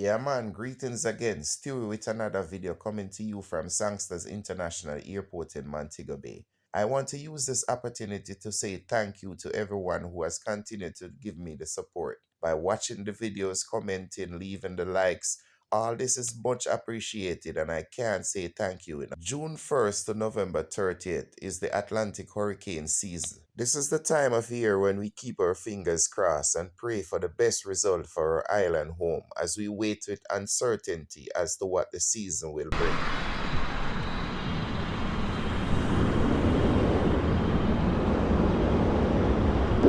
Yeah man, greetings again. Still with another video coming to you from Sangsters International Airport in Montego Bay. I want to use this opportunity to say thank you to everyone who has continued to give me the support by watching the videos, commenting, leaving the likes. All this is much appreciated and I can't say thank you enough. June 1st to November 30th is the Atlantic hurricane season. This is the time of year when we keep our fingers crossed and pray for the best result for our island home as we wait with uncertainty as to what the season will bring.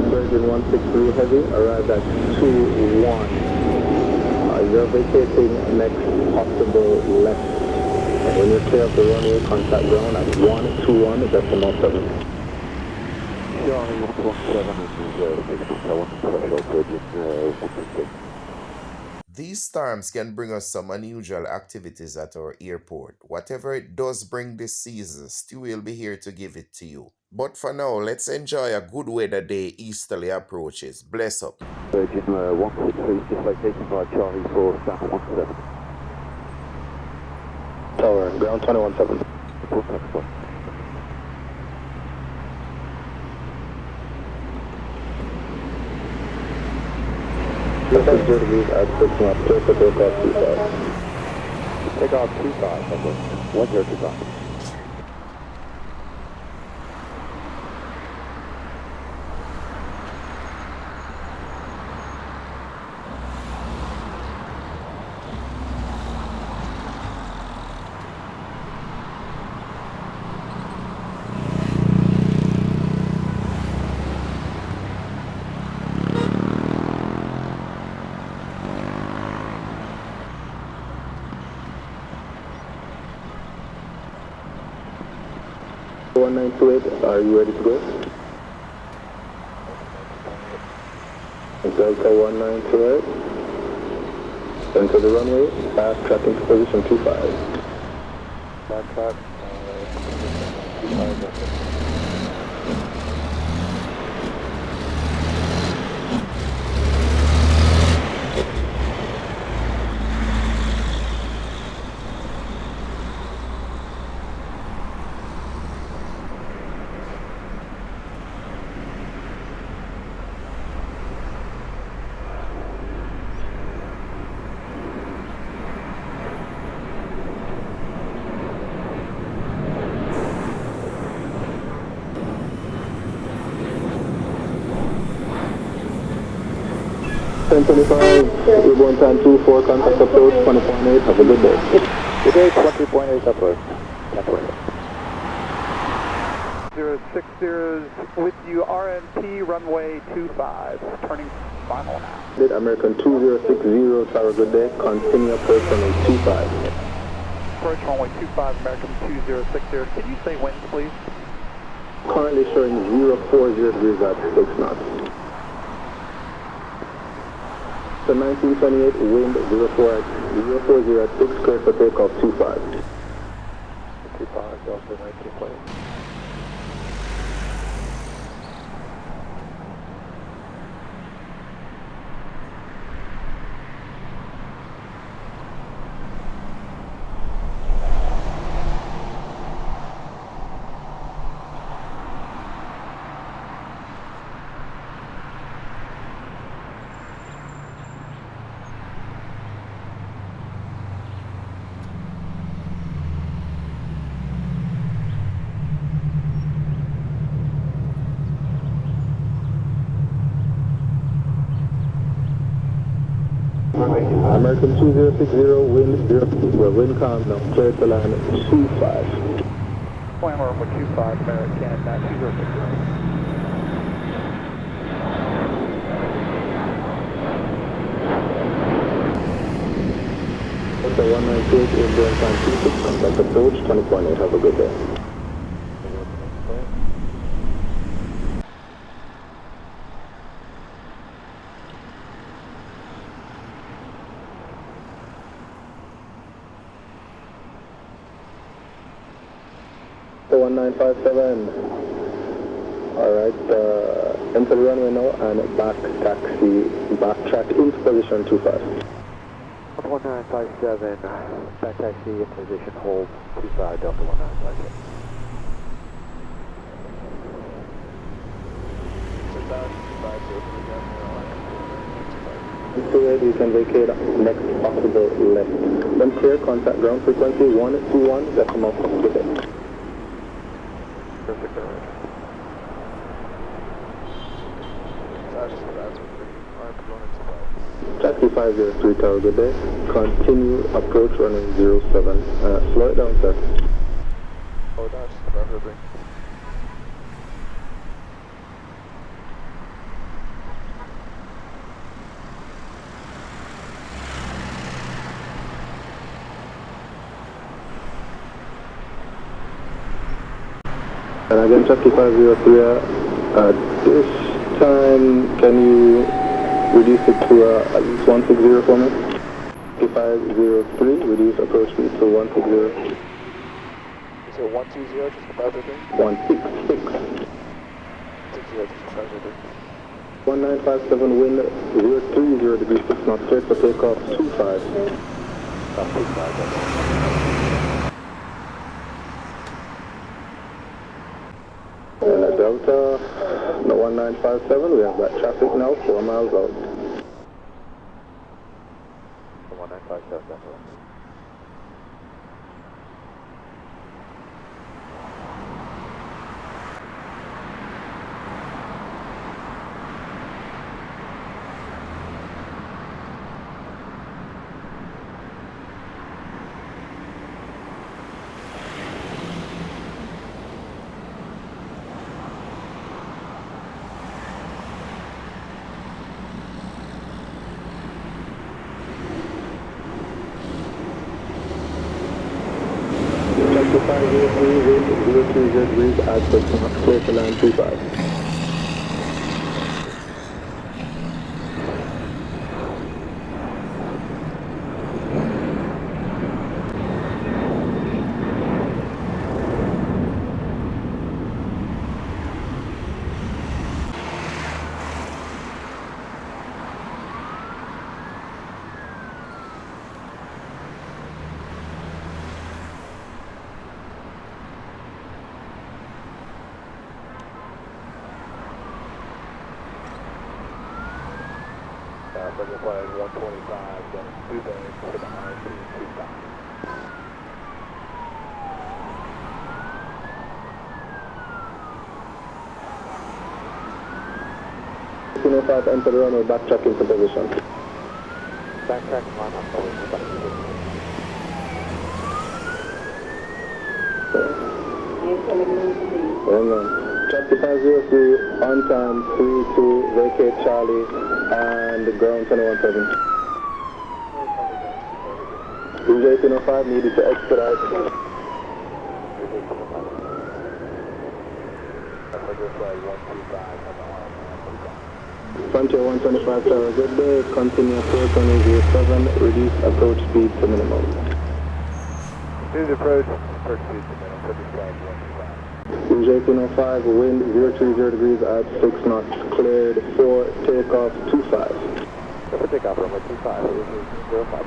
Virgin 163 Heavy arrived at 2-1. You're vacating next possible left. When you clear up the runway, contact ground at 121 decimal 7. Charlie 117 These storms can bring us some unusual activities at our airport. Whatever it does bring this season, Stu will be here to give it to you. But for now, let's enjoy a good weather day easterly approaches. Bless up. Virgin 143 dislocation by Charlie 4 South 17. Tower, ground 21-7. This is Jordan at 6 knots, clear for takeoff 25. Take off 25, 1025. Are you ready to go? Delta 198. Enter the runway, fast track into position 25. Fast track, 25. Airborne time 24, contact approach 20.8, have a good day. Good day, 20.8 approach. 060 with you, RNT, runway 25, turning final now. American 2060, Tower, good day, continue approach runway 25. Approach runway 25, American 2060. Can you say winds, please? Currently showing 040 degrees at 6 knots. So 1928, wind 040 at 6, clear for takeoff 25. 25, Delta 1928. American 2060, wind calm now, clear to line 25. Climber over 25, American 2060. Delta 198, airborne time 26, contact approach 20.8, have a good day. Delta 1957. Alright, enter the runway now and backtrack into position 25. 1957, back taxi in position, hold 25 Delta 1957. Cleared, you can vacate next possible left. When clear, contact ground frequency 121, decimal complete. Perfect. Taxi 503 Tower, good day. Continue approach running 07. Slow it down, sir. Oh, that's everything. And again, Taxi 503, this time, can you reduce it to at least 160 for me? Taxi 503, reduce approach speed to 160. Is it 120, just about everything? 166. 60, just about everything. 1957, wind 030 degrees 6 knots, cleared for takeoff 25. About 25, And at Delta, the 1957, we have that traffic now, 4 miles out. 1957, that's all. Taxi 503, wind 030 degrees at 6 knots, clear to land 25. Bring flag 125, then 2 bags to the RP 25. Five, enter the runway, backtrack into position. Backtrack line up, back to position. And then, Taxi 503, on time, 32, vacate Charlie, and ground 217. Rouge 1805, needed to expedite. Frontier 125 Tower, good day, continue approach on 07, reduce approach speed to minimum. Reduce approach speed to minimum, put this flag 125. Rouge 1805, wind 030 degrees at 6 knots, cleared for takeoff 25. For takeoff, runway 25, 05.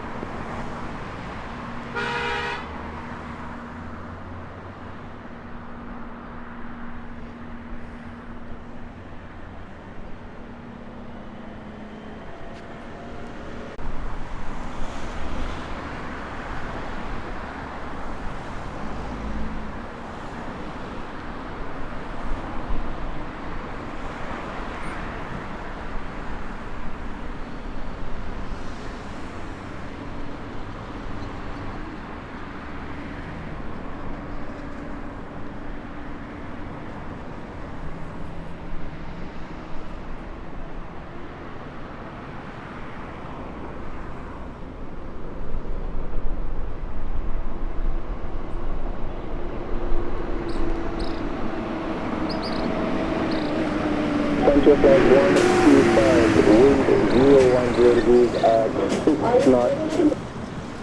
Frontier flag 125, wind 010 degrees at 6 knots,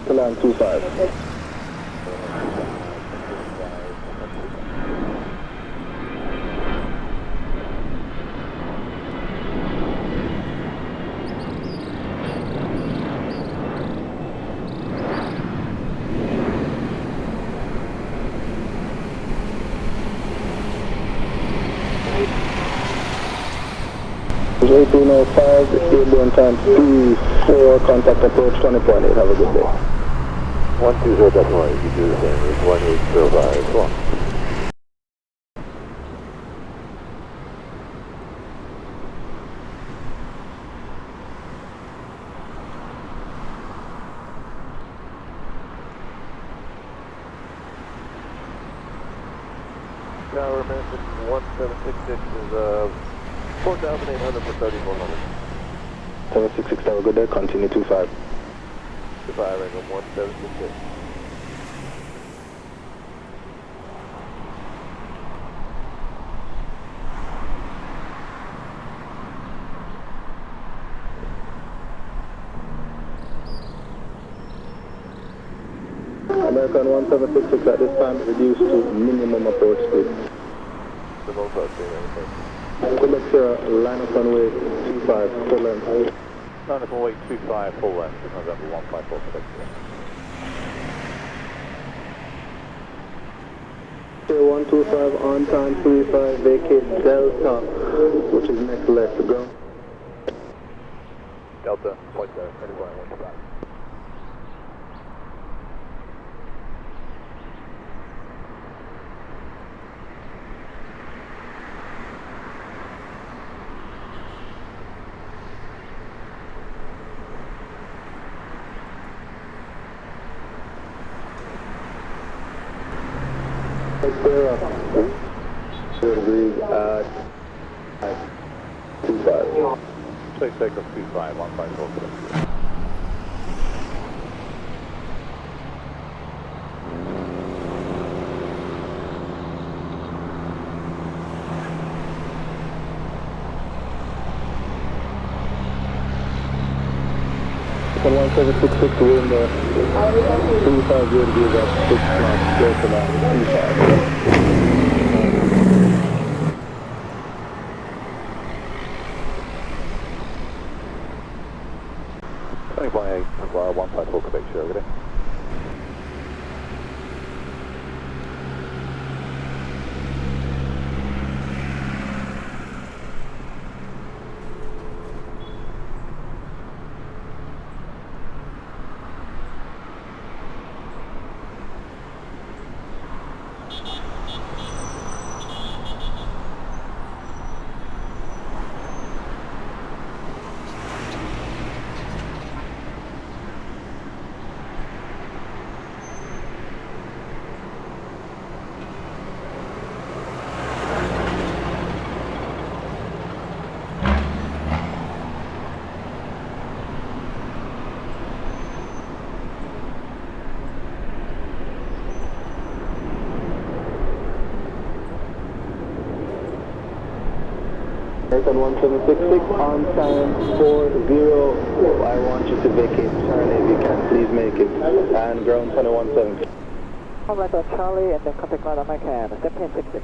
to land 25. 1805, airborne time 24, contact approach 20.8. Have a good day. 120.8, you do the same, it's 1805, go on. Tower Manson 1766 is 4,800 for 3100. 766 Tower, good day, continue 25. 25, angle 1766. American 1766 at this time reduced to minimum approach speed. The low cost being anything. Quebec Sierra, line up runway 25, full length. Line up runway 25, full length, November 154 Quebec Sierra. Sierra 125 on time 35, vacate Delta, which is next left, ground. Delta, point there, 2115. Sierra, 0 degrees at 25. Take takeoff 25, 154 Quebec Sierra. From 1766 wind 250 degrees at 6 knots, close to that, 20.8, 154 Quebec Sierra, good day. American 1766 on time 40. I want you to vacate turn if you can, please make it. And ground 2170. All right, on Charlie, and then contact line on my cab, 1766.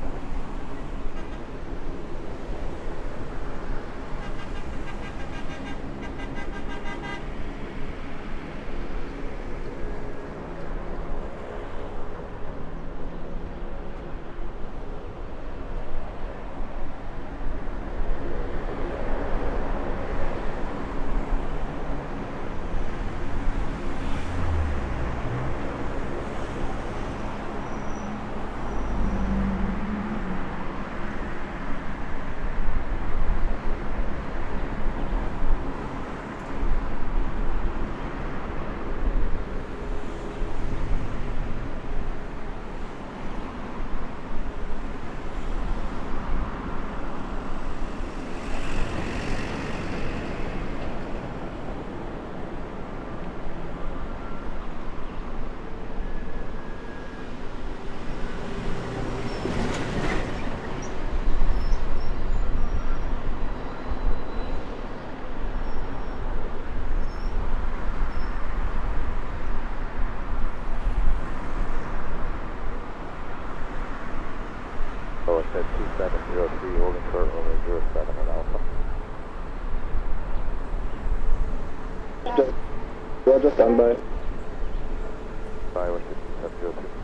Oh, it's at 2703, holding short over 07 on Alpha. Roger, stand by. Sorry, 2702.